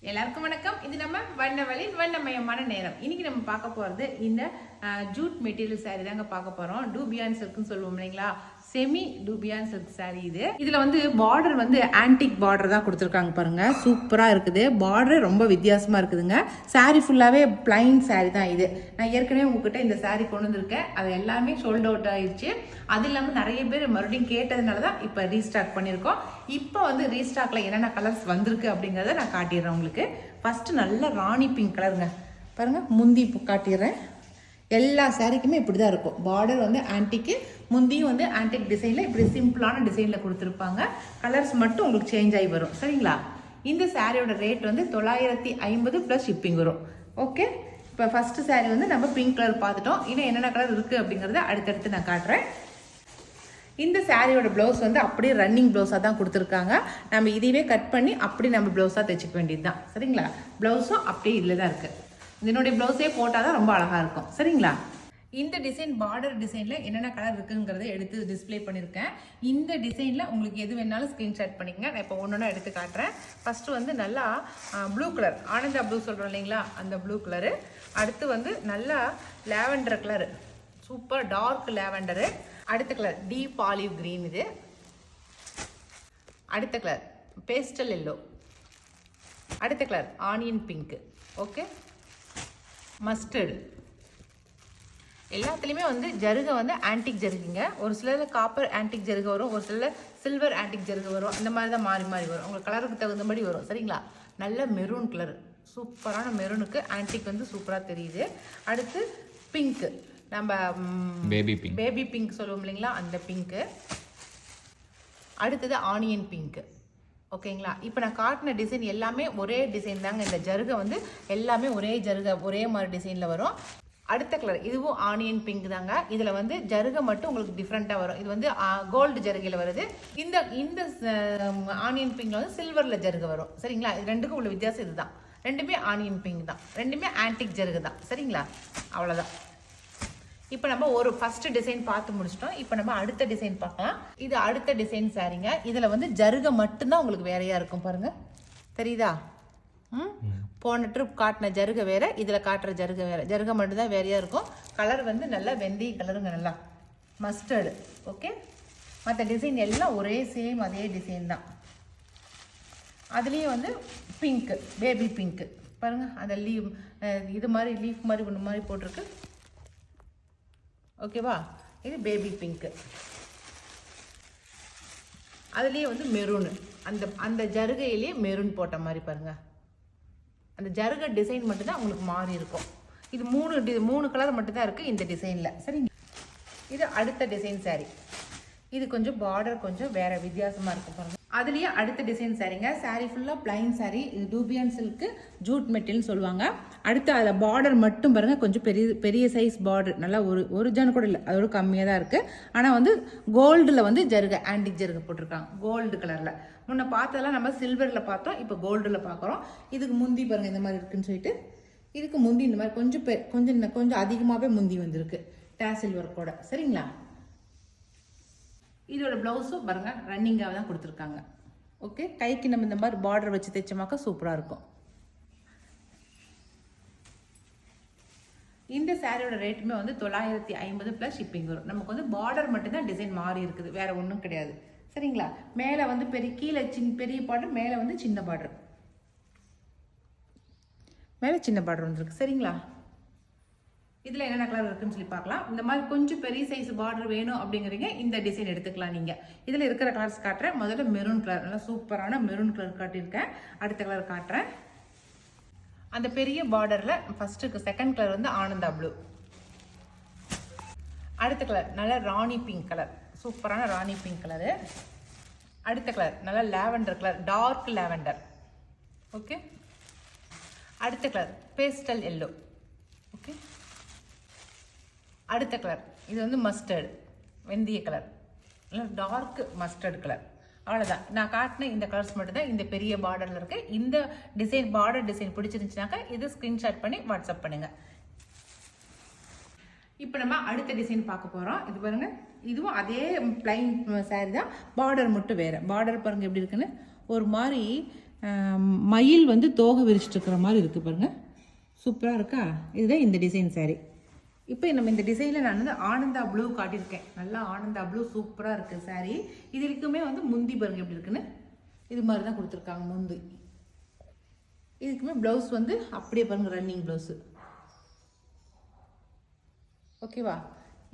எல்லாருக்கும் வணக்கம். இது நம்ம வண்ணவழின் வண்ணமயமான நேரம். இன்னைக்கு நம்ம பார்க்க போறது இந்த ஜூட் மெட்டீரியல் சாரி தாங்க பார்க்க போறோம். டூபியான் சில்க்னு சொல்லுவோம் இல்லைங்களா, செமி டூபியான் சில்க் சாரி இது. இதுல வந்து பார்டர் வந்து ஆன்டிக் பார்டர் தான் கொடுத்துருக்காங்க பாருங்க, சூப்பரா இருக்குது. பார்டர் ரொம்ப வித்தியாசமா இருக்குதுங்க. சாரி ஃபுல்லாவே பிளைன் சாரி தான் இது. நான் ஏற்கனவே உங்ககிட்ட இந்த சாரி கொண்டு வந்திருக்கேன், அது எல்லாமே சோல்ட் அவுட் ஆயிடுச்சு. அது இல்லாமல் நிறைய பேர் மறுபடியும் கேட்டதுனால தான் இப்போ ரீஸ்டாக் பண்ணியிருக்கோம். இப்போ வந்து ரீஸ்டாக்ல என்னென்ன கலர்ஸ் வந்திருக்கு அப்படிங்கிறத நான் காட்டிடுறேன் உங்களுக்கு. ஃபர்ஸ்ட் நல்ல ராணி பிங்க் கலருங்க பாருங்க, முந்தி காட்டிடுறேன். எல்லா சாரிக்குமே இப்படி தான் இருக்கும். பார்டர் வந்து ஆன்டிக்கு, முந்தியும் வந்து ஆன்டிக் டிசைனில் இப்படி சிம்பிளான டிசைனில் கொடுத்துருப்பாங்க. கலர்ஸ் மட்டும் உங்களுக்கு சேஞ்ச் ஆகி வரும். சரிங்களா? இந்த சாரியோட ரேட் வந்து 950 ப்ளஸ் ஷிப்பிங் வரும். ஓகே, இப்போ ஃபஸ்ட்டு சாரி வந்து நம்ம பிங்க் கலர் பார்த்துட்டோம். இன்னும் என்னென்ன கலர் இருக்குது அப்படிங்கிறத அடுத்தடுத்து நான் காட்டுறேன். இந்த சாரியோட ப்ளவுஸ் வந்து அப்படியே ரன்னிங் ப்ளவுஸாக தான் கொடுத்துருக்காங்க. நம்ம இதுவே கட் பண்ணி அப்படி நம்ம ப்ளவுஸாக தைச்சிக்க வேண்டியது தான். சரிங்களா? ப்ளவுஸும் அப்படியே இதில் தான் இருக்குது. இதனுடைய ப்ளவுஸே போட்டால் தான் ரொம்ப அழகாக இருக்கும். சரிங்களா? இந்த டிசைன் பார்டர் டிசைனில் என்னென்ன கலர் இருக்குங்கிறத எடுத்து டிஸ்பிளே பண்ணியிருக்கேன். இந்த டிசைனில் உங்களுக்கு எது வேணாலும் ஸ்க்ரீன்ஷாட் பண்ணிக்கங்க. நான் இப்போ ஒன்று எடுத்து காட்டுறேன். ஃபஸ்ட்டு வந்து நல்லா ப்ளூ கலர், ஆனந்தா ப்ளூ சொல்கிறோம் இல்லைங்களா, அந்த ப்ளூ கலரு. அடுத்து வந்து நல்லா லேவண்டர் கலரு, சூப்பர் டார்க் லேவண்டரு. அடுத்த கலர் டீப் ஆலிவ் கிரீன். இது அடுத்த கலர் பேஸ்டல் எல்லோ. அடுத்த colour onion pink. Okay, mustard. எல்லாத்துலேயுமே வந்து ஜருகை வந்து ஆன்டிக் ஜருகுங்க. ஒரு சிலர் காப்பர் ஆன்டிக் ஜருகை வரும், ஒரு சிலர் சில்வர் ஆன்டிக் ஜருகை வரும். அந்த மாதிரி தான் மாறி மாறி வரும், உங்களுக்கு கலருக்கு தகுந்தபடி வரும். சரிங்களா? நல்ல மெரூன் கலர், சூப்பரான மெரூனுக்கு ஆன்டிக் வந்து சூப்பராக தெரியுது. அடுத்து பிங்க்கு, நம்ம பேபி பிங்க் சொல்லுவோம் இல்லைங்களா, அந்த பிங்க்கு. அடுத்தது ஆனியன் பிங்க்கு. ஓகேங்களா? இப்போ நான் காட்டின டிசைன் எல்லாமே ஒரே டிசைன் தாங்க. இந்த ஜருகை வந்து எல்லாமே ஒரே ஜருகை, ஒரே மாதிரி டிசைனில் வரும். அடுத்த கலர் இதுவும் ஆனியன் பிங்க் தாங்க. இதில் வந்து ஜருகை மட்டும் உங்களுக்கு டிஃப்ரெண்ட்டாக வரும். இது வந்து கோல்டு ஜருகையில் வருது. இந்த இந்த ஆனியன் பிங்கில் வந்து சில்வரில் ஜருகை வரும். சரிங்களா? இது ரெண்டுக்கும் உள்ள வித்தியாசம் இதுதான். ரெண்டுமே ஆனியன் பிங்க் தான், ரெண்டுமே ஆன்டிக் ஜருகை தான். சரிங்களா? அவ்வளோதான். இப்போ நம்ம ஒரு ஃபர்ஸ்ட் டிசைன் பார்த்து முடிச்சிட்டோம். இப்போ நம்ம அடுத்த டிசைன் பார்க்கலாம். இது அடுத்த டிசைன் சாரிங்க. இதில் வந்து ஜருகை மட்டும்தான் உங்களுக்கு வேறையா இருக்கும் பாருங்க, தெரியுதா? போன ட்ரிப் காட்டின ஜருகை வேற, இதில் காட்டுற ஜருகை வேற. ஜருகை மட்டும்தான் வேறையா இருக்கும். கலர் வந்து நல்லா வெந்தய கலருங்க, நல்லா மஸ்டர்டு. ஓகே, மற்ற டிசைன் எல்லாம் ஒரே சேம் அதே டிசைன் தான். அதுலேயும் வந்து பிங்க்கு, பேபி பிங்க்கு பாருங்க, அந்த லீவ் இது மாதிரி லீஃப் மாதிரி ஒன்று மாதிரி போட்டிருக்கு. ஓகேவா? இது பேபி பிங்க்கு. அதுலேயே வந்து மெரூனு, அந்த அந்த ஜருகையிலேயே மெரூன் போட்ட மாதிரி பாருங்க. அந்த ஜருகை டிசைன் மட்டும்தான் உங்களுக்கு மாறி இருக்கும். இது மூணு கலர் மட்டும்தான் இருக்குது இந்த டிசைனில். சரிங்க? இது அடுத்த டிசைன் சாரி. இது கொஞ்சம் பார்டர் கொஞ்சம் வேற வித்தியாசமாக இருக்கும் பாருங்க. அதுலேயே அடுத்த டிசைன் சாரிங்க. சாரி ஃபுல்லாக பிளைன் சாரி. இது டூபியான் சில்க்கு ஜூட் மெட்டீரியல்னு சொல்லுவாங்க. அடுத்து அதில் பார்டர் மட்டும் பாருங்க, கொஞ்சம் பெரிய சைஸ் பார்டர், நல்லா ஒரு ஜான் கூட இல்லை, அதோட கம்மியாக தான் இருக்குது. ஆனால் வந்து கோல்டில் வந்து ஜருகை, ஆன்டிக் ஜருகை போட்டிருக்காங்க கோல்டு கலரில். முன்ன பார்த்ததெல்லாம் நம்ம சில்வரில் பார்த்தோம், இப்போ கோல்டில் பார்க்குறோம். இதுக்கு முந்தி பாருங்கள் இந்த மாதிரி இருக்குன்னு சொல்லிட்டு, இதுக்கு முந்தி இந்த மாதிரி கொஞ்சம் அதிகமாகவே முந்தி வந்திருக்கு டேசில் ஒர்க்கோட. சரிங்களா? இதோட ப்ளவுஸும் பாருங்க ரன்னிங்காக தான் கொடுத்துருக்காங்க. ஓகே, கைக்கு நம்ம இந்த மாதிரி பார்டர் வச்சு தைச்சோமாக்கா சூப்பராக இருக்கும். இந்த சாரியோட ரேட்டுமே வந்து 950 ப்ளஸ் ஷிப்பிங் வரும். நமக்கு வந்து பார்டர் மட்டும்தான் டிசைன் மாறி இருக்குது, வேற ஒன்றும் கிடையாது. சரிங்களா? மேலே வந்து கீழே பெரிய பார்டர், மேலே வந்து சின்ன பார்டர், மேலே சின்ன பார்டர் வந்துருக்கு. சரிங்களா? இதில் என்னென்ன கலர் இருக்குன்னு சொல்லி பார்க்கலாம். இந்த மாதிரி கொஞ்சம் பெரிய சைஸ் பார்டர் வேணும் அப்படிங்கிறீங்க, இந்த டிசைன் எடுத்துக்கலாம் நீங்கள். இதில் இருக்கிற கலர்ஸ் காட்டுறேன். முதல்ல மெரூன் கலர், நல்லா சூப்பரான மெரூன் கலர் காட்டியிருக்கேன். அடுத்த கலர் காட்டுறேன். அந்த பெரிய பார்டரில் ஃபஸ்ட்டுக்கு செகண்ட் கலர் வந்து ஆனந்தா ப்ளூ. அடுத்த கலர் நல்லா ராணி பிங்க் கலர், சூப்பரான ராணி பிங்க் கலரு. அடுத்த கலர் நல்லா lavender colour, dark lavender. Okay, அடுத்த கலர் பேஸ்டல் எல்லோ. ஓகே, அடுத்த கலர் இது வந்து மஸ்டர்டு, வெந்தய கலர், இல்லை டார்க் மஸ்டர்டு கலர். அவ்வளோதான். நான் காட்டின இந்த கலர்ஸ் மட்டும்தான் இந்த பெரிய பார்டரில் இருக்குது. இந்த டிசைன் பார்டர் டிசைன் பிடிச்சிருந்துச்சுனாக்கா இது ஸ்க்ரீன்ஷாட் பண்ணி வாட்ஸ்அப் பண்ணுங்கள். இப்போ நம்ம அடுத்த டிசைன் பார்க்க போகிறோம். இது பாருங்கள், இதுவும் அதே பிளைன் சாரி தான், பார்டர் மட்டும் வேறு. பார்டர் பாருங்கள் எப்படி இருக்குன்னு, ஒரு மாதிரி மயில் வந்து தோகை விரிச்சிட்டு இருக்கிற மாதிரி இருக்குது பாருங்கள், சூப்பராக இருக்கா? இதுதான் இந்த டிசைன் saree. இப்போ நம்ம இந்த டிசைனில் நான் வந்து ஆனந்தா ப்ளூ காட்டியிருக்கேன். நல்லா ஆனந்தா ப்ளூ சூப்பராக இருக்குது saree. இது இருக்குமே வந்து முந்தி பாருங்க எப்படி இருக்குன்னு, இது மாதிரி தான் கொடுத்துருக்காங்க முந்தி. இதுக்குமே ப்ளவுஸ் வந்து அப்படியே பாருங்கள், ரன்னிங் ப்ளவுஸு. ஓகேவா?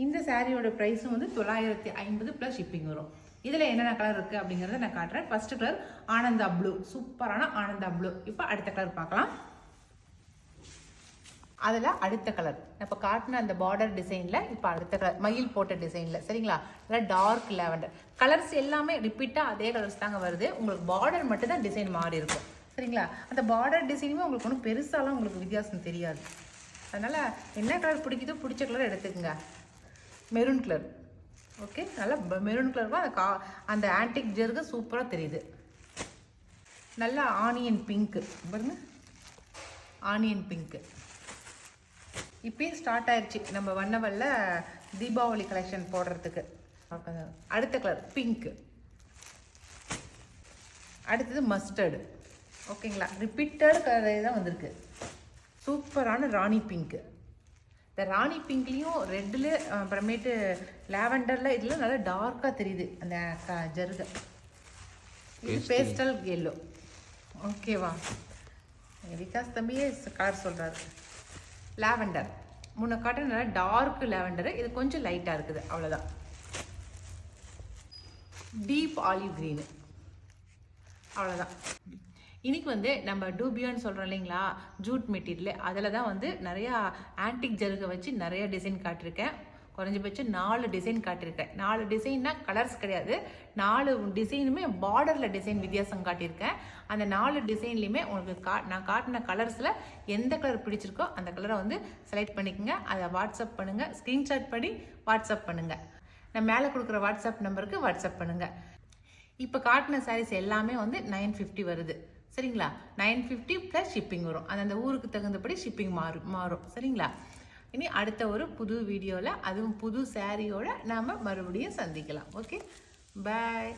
இந்த சாரியோட ப்ரைஸும் வந்து 950 ப்ளஸ் ஷிப்பிங் வரும். இதில் என்னென்ன கலர் இருக்குது அப்படிங்கிறத நான் காட்டுறேன். ஃபஸ்ட்டு கலர் ஆனந்தா ப்ளூ, சூப்பரான ஆனந்தா ப்ளூ. இப்போ அடுத்த கலர் பார்க்கலாம். அதில் அடுத்த கலர் இப்போ காட்டின அந்த பார்டர் டிசைனில் இப்போ அடுத்த கலர் மயில் போட்ட டிசைனில், சரிங்களா? நல்லா டார்க் லேவண்டர். கலர்ஸ் எல்லாமே ரிப்பீட்டாக அதே கலர்ஸ் தாங்க வருது. உங்களுக்கு பார்டர் மட்டும் தான் டிசைன் மாறி இருக்கும், சரிங்களா? அந்த பார்டர் டிசைனுமே உங்களுக்கு ஒன்றும் பெருசாலாம் உங்களுக்கு வித்தியாசம் தெரியாது. அதனால் என்ன கலர் பிடிக்குதோ பிடிச்ச கலர் எடுத்துக்கோங்க. மெரூன் கலர், ஓகே, நல்லா மெரூன் கலருக்கும் அந்த ஆன்டிக் ஜெர்கு சூப்பராக தெரியுது. நல்லா ஆனியன் பிங்க்கு பாருங்க, ஆனியன் பிங்க்கு. இப்பயே ஸ்டார்ட் ஆயிடுச்சு நம்ம வண்ணவல்ல தீபாவளி கலெக்ஷன் போடுறதுக்கு. அடுத்த கலர் பிங்க்கு, அடுத்தது மஸ்டர்டு, ஓகேங்களா? ரிப்பீட்டட் கலர் தான் வந்திருக்கு. சூப்பரான ராணி பிங்க்கு. இந்த ராணி பிங்க்லேயும் ரெட்டில் அப்புறமேட்டு லேவண்டரில் இதில் நல்லா டார்க்காக தெரியுது அந்த ஜருகை. இது பேஸ்டல் எல்லோ, ஓகேவா? விகாஸ் தம்பியே கலர் சொல்கிறாரு. லாவெண்டர் முன்ன காட்ட நல்லா டார்க் லாவெண்டரு, இது கொஞ்சம் லைட்டாக இருக்குது, அவ்வளோதான். டீப் ஆலிவ் க்ரீனு, அவ்வளோதான். இன்றைக்கி வந்து நம்ம டூபியான்னு சொல்கிறோம் இல்லைங்களா, ஜூட் மெட்டீரியல், அதில் தான் வந்து நிறையா ஆன்டிக் ஜருகை வச்சு நிறைய டிசைன் காட்டியிருக்கேன். குறைஞ்சபட்சம் 4 டிசைன் காட்டியிருக்கேன். 4 டிசைன்னா கலர்ஸ் கிடையாது, 4 டிசைனுமே பார்டரில் டிசைன் வித்தியாசம் காட்டியிருக்கேன். அந்த 4 டிசைன்லையுமே உங்களுக்கு நான் காட்டின கலர்ஸில் எந்த கலர் பிடிச்சிருக்கோ அந்த கலரை வந்து செலக்ட் பண்ணிக்கோங்க. அதை வாட்ஸ்அப் பண்ணுங்கள், ஸ்க்ரீன்ஷாட் பண்ணி வாட்ஸ்அப் பண்ணுங்கள். நான் மேலே கொடுக்குற வாட்ஸ்அப் நம்பருக்கு வாட்ஸ்அப் பண்ணுங்கள். இப்போ காட்டின சாரீஸ் எல்லாமே வந்து 950 வருது, சரிங்களா? 950 ப்ளஸ் ஷிப்பிங் வரும். அது அந்த ஊருக்கு தகுந்தபடி ஷிப்பிங் மாறும், சரிங்களா? இனி அடுத்த ஒரு புது வீடியோவில் அதுவும் புது சாரியோட நாம் மறுபடியும் சந்திக்கலாம். ஓகே, பாய்.